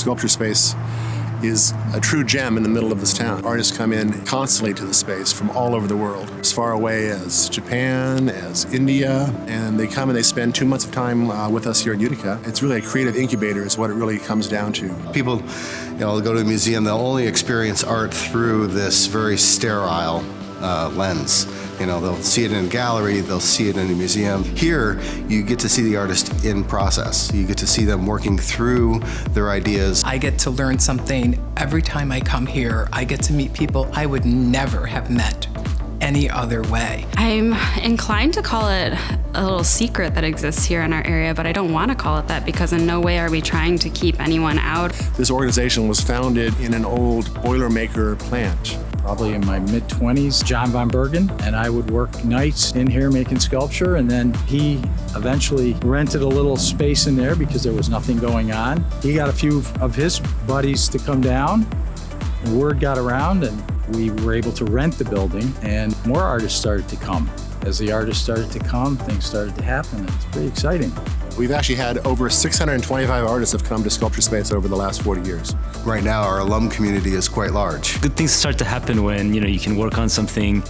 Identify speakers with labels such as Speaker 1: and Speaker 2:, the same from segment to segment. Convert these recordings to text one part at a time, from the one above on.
Speaker 1: Sculpture Space is a true gem in the middle of this town. Artists come in constantly to the space from all over the world, as far away as Japan, as India, and they come and they spend 2 months of time with us here in Utica. It's really a creative incubator is what it really comes down to.
Speaker 2: People, they'll go to a museum, they'll only experience art through this very sterile lens. They'll see it in a gallery, they'll see it in a museum. Here, you get to see the artist in process. You get to see them working through their ideas.
Speaker 3: I get to learn something every time I come here. I get to meet people I would never have met any other way.
Speaker 4: I'm inclined to call it a little secret that exists here in our area, but I don't want to call it that because in no way are we trying to keep anyone out.
Speaker 1: This organization was founded in an old Boilermaker plant.
Speaker 5: Probably in my mid-20s, John Von Bergen, and I would work nights in here making sculpture, and then he eventually rented a little space in there because there was nothing going on. He got a few of his buddies to come down, and word got around, and we were able to rent the building, and more artists started to come. As the artists started to come, things started to happen. It's pretty exciting.
Speaker 1: We've actually had over 625 artists have come to Sculpture Space over the last 40 years.
Speaker 2: Right now, our alum community is quite large.
Speaker 6: Good things start to happen when you can work on something,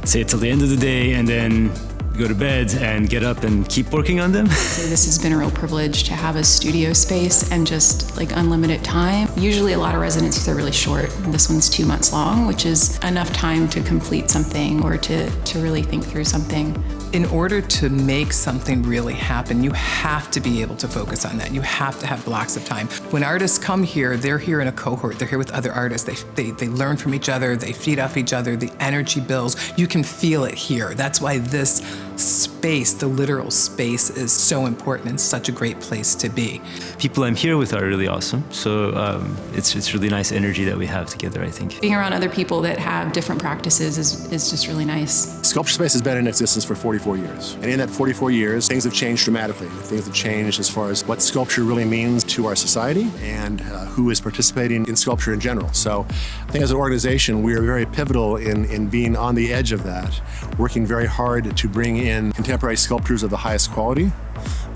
Speaker 6: say till the end of the day, and then go to bed and get up and keep working on them.
Speaker 7: This has been a real privilege to have a studio space and just like unlimited time. Usually a lot of residencies are really short. This one's 2 months long, which is enough time to complete something or to really think through something.
Speaker 3: In order to make something really happen, you have to be able to focus on that. You have to have blocks of time. When artists come here, they're here in a cohort. They're here with other artists. They learn from each other. They feed off each other. The energy builds. You can feel it here. That's why this space, the literal space, is so important and such a great place to be.
Speaker 6: People I'm here with are really awesome. So it's really nice energy that we have together, I think.
Speaker 7: Being around other people that have different practices is just really nice.
Speaker 1: Sculpture Space has been in existence for 44 years. And in that 44 years, things have changed dramatically. Things have changed as far as what sculpture really means to our society and who is participating in sculpture in general. So I think as an organization, we are very pivotal in being on the edge of that, working very hard to bring in contemporary sculptures of the highest quality.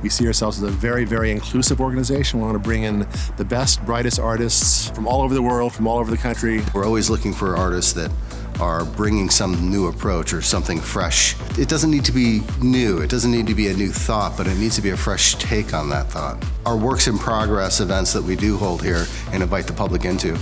Speaker 1: We see ourselves as a very, very inclusive organization. We want to bring in the best, brightest artists from all over the world, from all over the country.
Speaker 2: We're always looking for artists that are bringing some new approach or something fresh. It doesn't need to be new, it doesn't need to be a new thought, but it needs to be a fresh take on that thought. Our works in progress events that we do hold here and invite the public into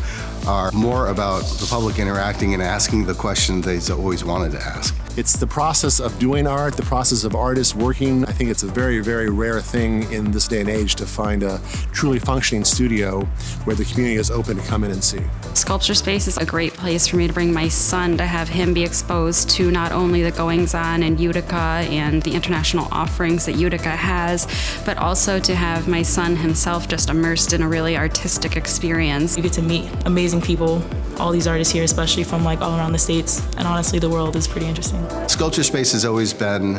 Speaker 2: are more about the public interacting and asking the question they've always wanted to ask.
Speaker 1: It's the process of doing art, the process of artists working. I think it's a very, very rare thing in this day and age to find a truly functioning studio where the community is open to come in and see.
Speaker 4: Sculpture Space is a great place for me to bring my son, to have him be exposed to not only the goings-on in Utica and the international offerings that Utica has, but also to have my son himself just immersed in a really artistic experience.
Speaker 8: You get to meet amazing people, all these artists here, especially from like all around the States, and honestly the world is pretty interesting.
Speaker 2: Sculpture Space has always been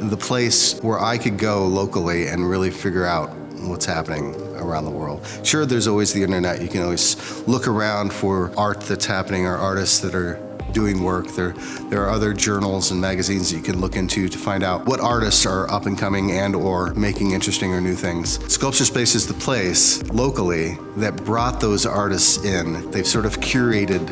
Speaker 2: the place where I could go locally and really figure out what's happening around the world. Sure, there's always the internet. You can always look around for art that's happening or artists that are doing work. There are other journals and magazines that you can look into to find out what artists are up and coming and or making interesting or new things. Sculpture Space is the place locally that brought those artists in. They've sort of curated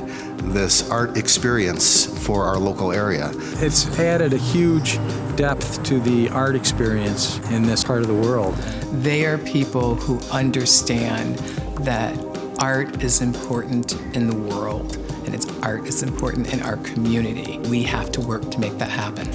Speaker 2: this art experience for our local area.
Speaker 5: It's added a huge depth to the art experience in this part of the world.
Speaker 3: They are people who understand that art is important in the world, and art is important in our community. We have to work to make that happen.